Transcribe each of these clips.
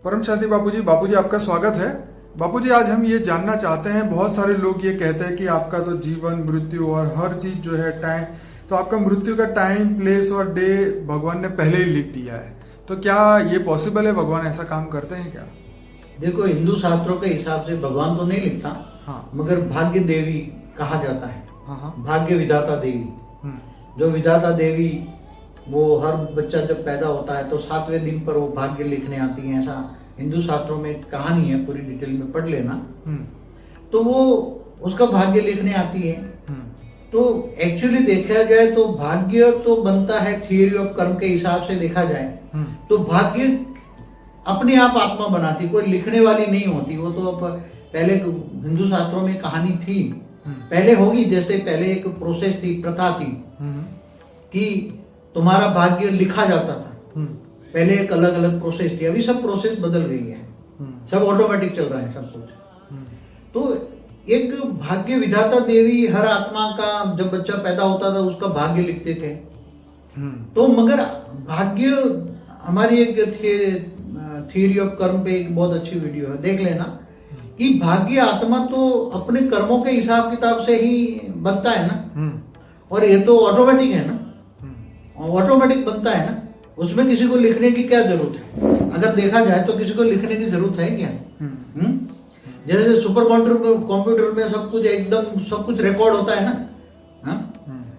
परम शांति बापूजी आपका स्वागत है। बापूजी आज हम ये जानना चाहते हैं, बहुत सारे लोग ये कहते हैं कि आपका तो जीवन मृत्यु और हर चीज जो है टाइम, तो आपका मृत्यु का टाइम प्लेस और डे भगवान ने पहले ही लिख दिया है, तो क्या ये पॉसिबल है? भगवान ऐसा काम करते हैं क्या? देखो, हिंदू शास्त्रों के हिसाब से भगवान तो नहीं लिखता, हाँ। मगर भाग्य देवी कहा जाता है। हाँ। भाग्य विधाता देवी, जो विधाता देवी वो हर बच्चा जब पैदा होता है तो 7वें दिन पर वो भाग्य लिखने आती है। ऐसा हिंदू शास्त्रों में एक कहानी है, पूरी डिटेल में पढ़ लेना। तो वो उसका भाग्य लिखने आती है। तो एक्चुअली देखा जाए तो भाग्य तो बनता है थियरी ऑफ कर्म के हिसाब से देखा जाए तो भाग्य अपने आप आत्मा बनाती, कोई लिखने वाली नहीं होती। वो तो अब पहले हिंदू शास्त्रों में कहानी थी, पहले होगी, जैसे पहले एक प्रोसेस थी, प्रथा थी कि तुम्हारा भाग्य लिखा जाता था। पहले एक अलग अलग प्रोसेस थी, अभी सब प्रोसेस बदल गई है, सब ऑटोमेटिक चल रहा है सब कुछ। तो एक भाग्य विधाता देवी हर आत्मा का जब बच्चा पैदा होता था उसका भाग्य लिखते थे। तो मगर भाग्य हमारी एक थियरी ऑफ कर्म पे एक बहुत अच्छी वीडियो है, देख लेना, कि भाग्य आत्मा तो अपने कर्मों के हिसाब किताब से ही बनता है ना, और ये तो ऑटोमेटिक है ना, ऑटोमेटिक बनता है ना, उसमें किसी को लिखने की क्या जरूरत है? अगर देखा जाए तो किसी को लिखने की जरूरत है क्या? जैसे सुपर कंप्यूटर में सब कुछ एकदम सब कुछ रिकॉर्ड होता है ना,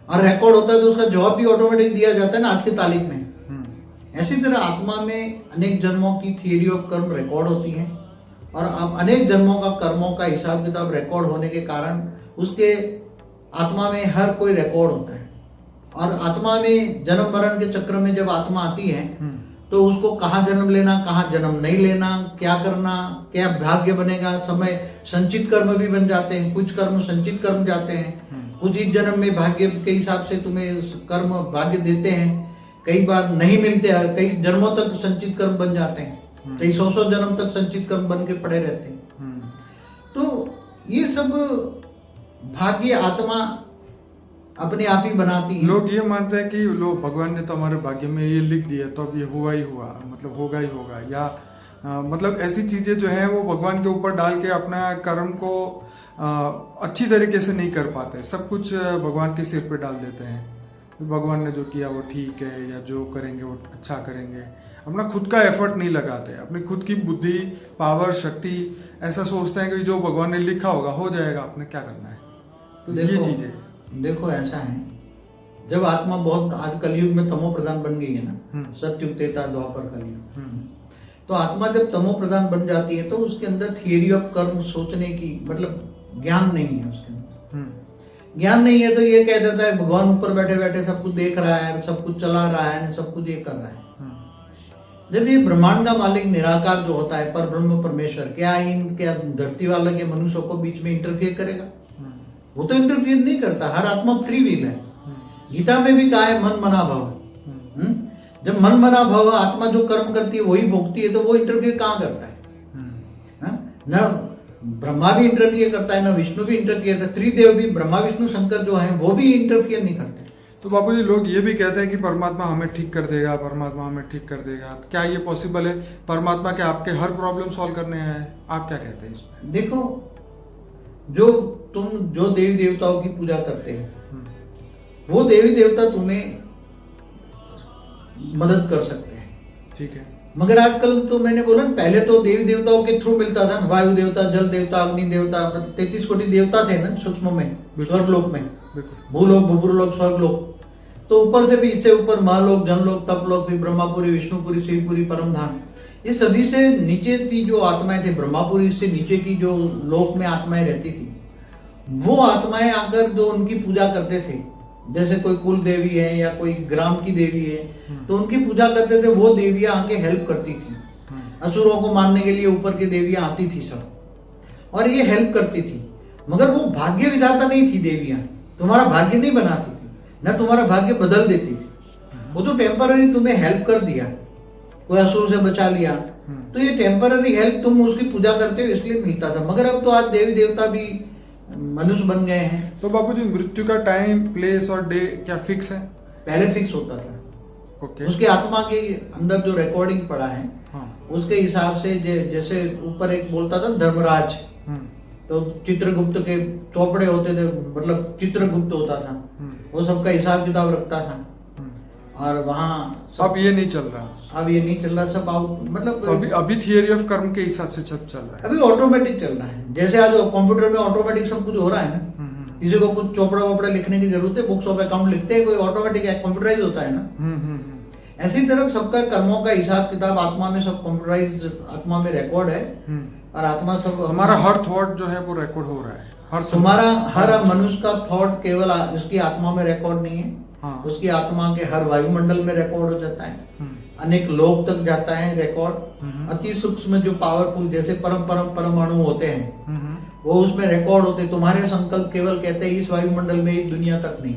और रिकॉर्ड होता है तो उसका जवाब भी ऑटोमेटिक दिया जाता है ना आज की तारीख में। ऐसी तरह आत्मा में अनेक जन्मों की थियरी ऑफ कर्म रिकॉर्ड होती है, और अब अनेक जन्मों का कर्मों का हिसाब किताब रिकॉर्ड होने के कारण उसके आत्मा में हर कोई रिकॉर्ड होता है। और आत्मा में जन्म मरण के चक्र में जब आत्मा आती है तो उसको कहाँ जन्म लेना, कहाँ जन्म नहीं लेना, क्या करना, क्या भाग्य बनेगा, समय संचित कर्म भी बन जाते हैं, कुछ कर्म संचित कर्म जाते हैं, कुछ इस जन्म में भाग्य के हिसाब से तुम्हें कर्म भाग्य देते हैं, कई बार नहीं मिलते हैं, कई जन्मों तक संचित कर्म बन जाते हैं, कई 100 जन्म तक संचित कर्म बन के पड़े रहते हैं। तो ये सब भाग्य आत्मा अपने आप ही बनाती है। लोग ये मानते हैं कि लोग भगवान ने तो हमारे भाग्य में ये लिख दिया तो अब ये हुआ ही हुआ, मतलब होगा ही होगा, या मतलब ऐसी चीजें जो है वो भगवान के ऊपर डाल के अपना कर्म को अच्छी तरीके से नहीं कर पाते, सब कुछ भगवान के सिर पे डाल देते हैं। भगवान ने जो किया वो ठीक है, या जो करेंगे वो अच्छा करेंगे, अपना खुद का एफर्ट नहीं लगाते, अपनी खुद की बुद्धि पावर शक्ति ऐसा सोचते हैं कि जो भगवान ने लिखा होगा हो जाएगा, आपने क्या करना है। तो ये चीजें देखो ऐसा है, जब आत्मा बहुत आज कलयुग में तमो प्रधान बन गई है ना, सतयुग त्रेता द्वापर कलयुग, तो आत्मा जब तमो प्रधान बन जाती है तो उसके अंदर थियरी ऑफ कर्म सोचने की मतलब ज्ञान नहीं है, उसके अंदर ज्ञान नहीं है। तो ये कह देता है भगवान ऊपर बैठे बैठे सब कुछ देख रहा है, सब कुछ चला रहा है, सब कुछ ये कर रहा है। जब ये ब्रह्मांड का मालिक निराकार जो होता है, पर ब्रह्म परमेश्वर, क्या धरती वाले के मनुष्यों को बीच में इंटरफियर करेगा? वो तो इंटरफियर नहीं करता, हर आत्मा फ्री विल है। गीता में भी कहा है मन मना भव। जब मन मना भव आत्मा जो कर्म करती है वही भोगती है, तो वो इंटरफियर कहाँ करता है? न ब्रह्मा भी इंटरफियर करता है, न विष्णु भी इंटरफियर करता है, त्रिदेव भी, ब्रह्मा विष्णु शंकर जो है वो भी इंटरफियर नहीं करते। तो बापूजी लोग ये भी कहते हैं कि परमात्मा हमें ठीक कर देगा, परमात्मा हमें ठीक कर देगा, क्या ये पॉसिबल है? परमात्मा क्या आपके हर प्रॉब्लम सॉल्व करने आए हैं? आप क्या कहते हैं इसमें? देखो, जो देवी देवताओं की पूजा करते हैं वो देवी देवता तुम्हें मदद कर सकते हैं, ठीक है, मगर आजकल तो मैंने बोला ना, पहले तो देवी देवताओं के थ्रू मिलता था, वायु देवता, जल देवता, अग्नि देवता, 33 कोटि देवता थे ना सूक्ष्म में, स्वर्गलोक में, भूलोक, भूपुरलोक, स्वर्गलोक। तो ऊपर से भी, इससे ऊपर महालोक, जनलोक, तपलोक, भी ब्रह्मापुरी, विष्णुपुरी, शिवपुरी, परमधाम, ये सभी से नीचे की जो आत्माएं थे, ब्रह्मापुरी से नीचे की जो लोक में आत्माएं रहती थी, वो आत्माएं आकर जो उनकी पूजा करते थे, जैसे कोई कुल देवी है या कोई ग्राम की देवी है, तो उनकी पूजा करते थे, वो देवियां आके हेल्प करती थी। असुरों को मारने के लिए ऊपर की देवियां आती थी सब, और ये हेल्प करती थी, मगर वो भाग्य विधाता नहीं थी। देवियां तुम्हारा भाग्य नहीं बनाती थी, न तुम्हारा भाग्य बदल देती थी, वो तो टेम्पररी तुम्हें हेल्प कर दिया, कोई असुर से बचा लिया, तो ये टेम्पररी हेल्प तुम उसकी पूजा करते हो इसलिए मिलता था। मगर अब तो आज देवी देवता भी मनुष्य बन गए हैं। तो बापूजी मृत्यु का टाइम प्लेस और डे क्या फिक्स है? पहले फिक्स होता था, उसके आत्मा के अंदर जो रिकॉर्डिंग पड़ा है, उसके हिसाब से जैसे ऊपर एक बोलता था धर्मराज, तो चित्रगुप्त के चौपड़े होते थे, मतलब चित्रगुप्त होता था, वो सबका हिसाब किताब रखता था। और वहाँ अब ये नहीं चल रहा, अब ये नहीं चल रहा, सब आउट, मतलब अभी थियरी ऑफ कर्म के हिसाब से सब चल रहा है। अभी ऑटोमेटिक चल रहा है। जैसे आज कंप्यूटर में ऑटोमेटिक सब कुछ हो रहा है ना, किसी को कुछ चौपड़ा वोपड़ा लिखने की जरूरत है, बुक्स ऑफ अकाउंट लिखते हैं, कोई ऑटोमेटिक कंप्यूटराइज होता है ना। ऐसी तरफ सबका कर्मों का हिसाब किताब आत्मा में सब कंप्यूटराइज, आत्मा में रिकॉर्ड है, और आत्मा सब हमारा हर थॉट जो है वो रिकॉर्ड हो रहा है। तुम्हारा हर मनुष्य का थॉट केवल उसकी आत्मा में रिकॉर्ड नहीं है, हाँ। उसकी आत्मा के हर वायुमंडल में रिकॉर्ड हो जाता है, अनेक लोक तक जाता है रिकॉर्ड। अति सूक्ष्म जो पावरफुल जैसे परमाणु होते हैं, वो उसमें रिकॉर्ड होते हैं। तुम्हारे संकल्प केवल कहते हैं इस वायुमंडल में, इस दुनिया तक नहीं,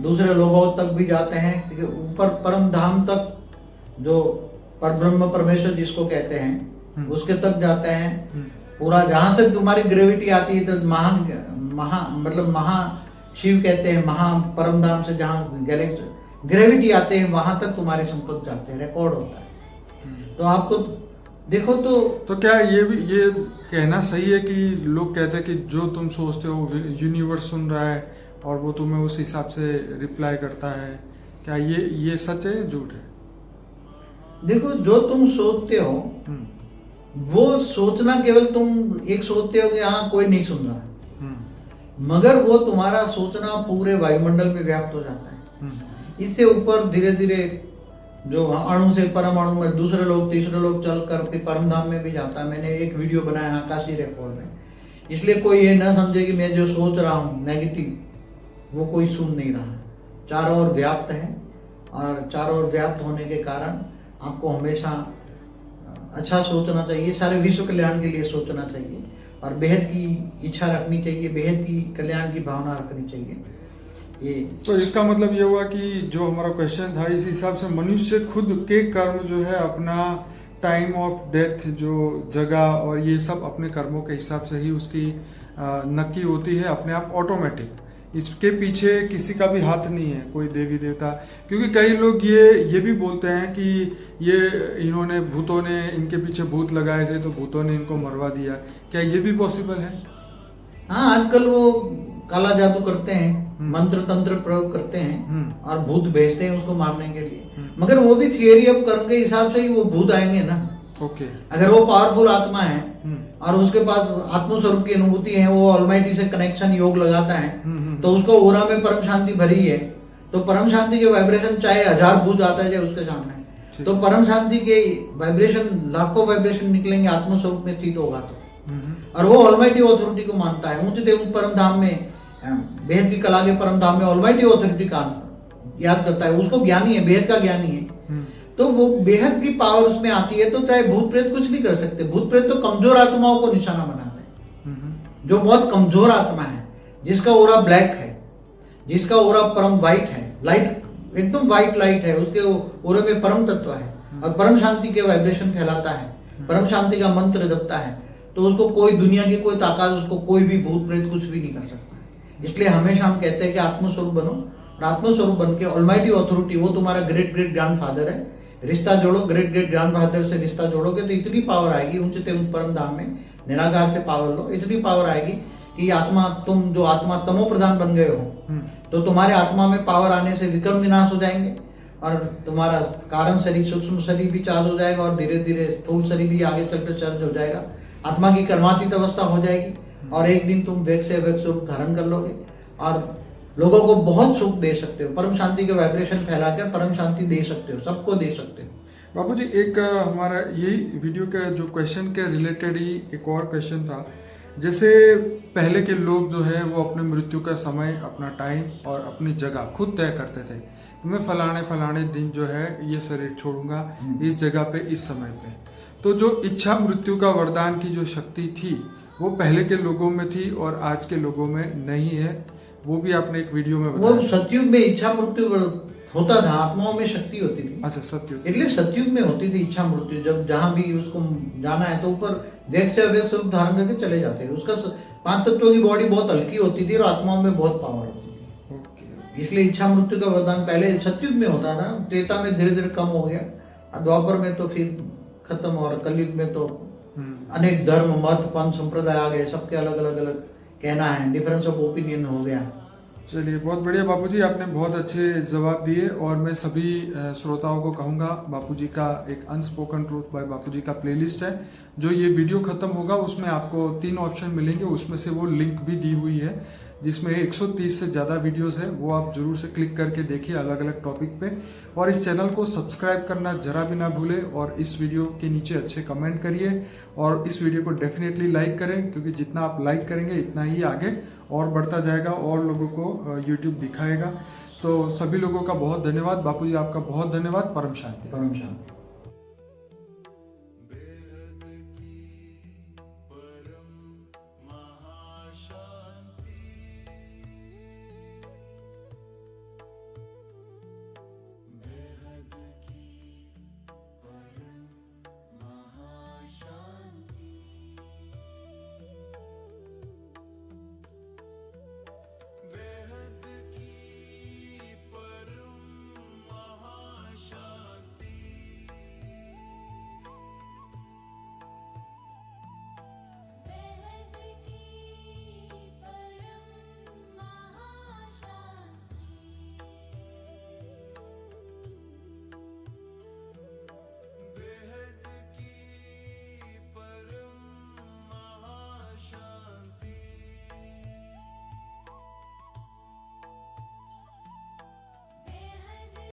दूसरे लोगों तक भी जाते हैं, ऊपर परम धाम तक, जो परब्रह्म परमेश्वर जिसको कहते हैं, उसके तक जाते हैं। पूरा जहां से तुम्हारी ग्रेविटी आती है, तो महा शिव कहते हैं, महा परम धाम से जहां गैलेक्सी ग्रेविटी आते हैं, वहां तक तुम्हारे संकल्प जाते हैं, रिकॉर्ड होता है। तो आपको देखो तो क्या ये कहना सही है कि लोग कहते हैं कि जो तुम सोचते हो यूनिवर्स सुन रहा है और वो तुम्हें उस हिसाब से रिप्लाई करता है, क्या ये सच है या झूठ है? देखो, जो तुम सोचते हो वो सोचना, केवल तुम एक सोचते हो कि हाँ कोई नहीं सुन रहा, मगर वो तुम्हारा सोचना पूरे वायुमंडल में व्याप्त हो जाता है। इससे ऊपर धीरे धीरे जो अणु से परमाणु में दूसरे लोग तीसरे लोग चल कर परम धाम में भी जाता है। मैंने एक वीडियो बनाया आकाशीय रिकॉर्ड में, इसलिए कोई ये ना समझे कि मैं जो सोच रहा हूँ नेगेटिव, वो कोई सुन नहीं रहा। चारों ओर व्याप्त है, और चारों ओर व्याप्त होने के कारण आपको हमेशा अच्छा सोचना चाहिए, सारे विश्व कल्याण के लिए सोचना चाहिए, और बेहद की इच्छा रखनी चाहिए, बेहद की कल्याण की भावना रखनी चाहिए। ये तो इसका मतलब ये हुआ कि जो हमारा क्वेश्चन था, इस हिसाब से मनुष्य खुद के कर्म जो है, अपना टाइम ऑफ डेथ जो जगह और ये सब अपने कर्मों के हिसाब से ही उसकी नक्की होती है, अपने आप ऑटोमेटिक। इसके पीछे किसी का भी हाथ नहीं है, कोई देवी देवता। क्योंकि कई लोग ये भी बोलते हैं कि ये इन्होंने भूतों ने इनके पीछे भूत लगाए थे, तो भूतों ने इनको मरवा दिया। क्या ये भी पॉसिबल है? हाँ, आजकल वो काला जादू करते हैं, मंत्र तंत्र प्रयोग करते हैं, और भूत भेजते हैं उसको मारने के लिए। मगर वो भी थियरी ऑफ कर्म के हिसाब से ही वो भूत आएंगे ना। ओके। अगर वो पावरफुल आत्मा है और उसके पास आत्मस्वरूप की अनुभूति है, वो ऑलमाइटी से कनेक्शन योग लगाता है, तो उसको ओरा में परम शांति भरी है, तो परम शांति के वाइब्रेशन चाहे 1000 भूत आता है उसके सामने, तो परम शांति के वाइब्रेशन, लाखों वाइब्रेशन निकलेंगे आत्मस्वरूप में स्थित होगा तो। और वो ऑलमाइटी ऑथोरिटी को मानता है, ऊंचे देव परम धाम में, बेहद की कला के परम धाम में ऑलमाइटी ऑथोरिटी का याद करता है, उसको ज्ञानी है, बेहद का ज्ञानी है, तो वो बेहद की पावर उसमें आती है। तो चाहे भूत प्रेत कुछ नहीं कर सकते। भूत प्रेत तो कमजोर आत्माओं को निशाना बनाते हैं, जो बहुत कमजोर आत्मा है, जिसका ओरा ब्लैक है, जिसका ओरा परम व्हाइट है, लाइट एकदम व्हाइट लाइट है, उसके ओरे में परम तत्व है, और परम शांति के वाइब्रेशन फैलाता है, परम शांति का मंत्र जपता है, तो उसको कोई दुनिया की कोई ताकत, उसको कोई भी भूत प्रेत कुछ भी नहीं कर सकता। इसलिए हमेशा हम कहते हैं कि आत्मस्वरूप बनो, और आत्मस्वरूप बन के ऑलमाइटी ऑथोरिटी, वो तुम्हारा ग्रेट ग्रेट ग्रैंडफादर है, रिश्ता जोड़ो, ग्रेट ग्रेट ग्रैंडफादर से रिश्ता जोड़ोगे तो इतनी पावर आएगी, ऊंचे परम धाम में निराकार से पावर लो, इतनी पावर आएगी कि आत्मा, तुम जो आत्मा तमो प्रधान बन गए हो, तो तुम्हारे आत्मा में पावर आने से विक्रम विनाश हो जाएंगे, और तुम्हारा कारण शरीर, सूक्ष्म शरीर भी चार्ज हो जाएगा, और धीरे धीरे स्थूल शरीर भी आगे चलकर चार्ज हो जाएगा, आत्मा की कर्मातीत अवस्था हो जाएगी, और एक दिन तुम वेग से वेग स्वरूप धारण कर लोगे, और लोगों को बहुत सुख दे सकते हो, परम शांति के वाइब्रेशन फैलाकर परम शांति दे सकते हो, सबको दे सकते हो। बाबू जी, एक हमारा यही वीडियो के जो क्वेश्चन के रिलेटेड ही एक और क्वेश्चन था। जैसे पहले के लोग जो है वो अपने मृत्यु का समय, अपना टाइम और अपनी जगह खुद तय करते थे, मैं फलाने दिन जो है ये शरीर छोड़ूंगा, इस जगह पे, इस समय पे। तो जो इच्छा मृत्यु का वरदान की जो शक्ति थी वो पहले के लोगों में थी और आज के लोगों में नहीं है, वो भी आपने एक वीडियो में बताया। वो सतयुग में इच्छा मृत्यु होता था, आत्माओं में शक्ति होती थी। अच्छा, सतयुग। इसलिए सतयुग में होती थी इच्छा मृत्यु। जब जहां भी उसको जाना है तो ऊपर वेग से अवेग स्वरूप धारण करके चले जाते थे। उसका 5 तत्वों की बॉडी बहुत हल्की होती थी और आत्माओं में बहुत पावर होती थी। इसलिए इच्छा मृत्यु का वरदान पहले सतयुग में होता था, त्रेता में धीरे धीरे कम हो गया, और द्वापर में तो फिर खत्म, और कलयुग में तो हम्म। अनेक धर्म, मत, पंथ, संप्रदाय आ गए, सबके अलग अलग अलग कहना है, डिफरेंस ऑफ ओपिनियन हो गया। चलिए, बहुत बढ़िया बापूजी, आपने बहुत अच्छे जवाब दिए। और मैं सभी श्रोताओं को कहूंगा, बापूजी का एक अनस्पोकन ट्रूथ बाय बापूजी का प्लेलिस्ट है, जो ये वीडियो खत्म होगा उसमें आपको 3 ऑप्शन मिलेंगे, उसमें से वो लिंक भी दी हुई है जिसमें 130 से ज्यादा वीडियोस है, वो आप जरूर से क्लिक करके देखिए अलग अलग टॉपिक पे। और इस चैनल को सब्सक्राइब करना जरा भी ना भूले, और इस वीडियो के नीचे अच्छे कमेंट करिए, और इस वीडियो को डेफिनेटली लाइक करें, क्योंकि जितना आप लाइक करेंगे इतना ही आगे और बढ़ता जाएगा और लोगों को यूट्यूब दिखाएगा। तो सभी लोगों का बहुत धन्यवाद। बापूजी आपका बहुत धन्यवाद। परम शांति। परम शांति।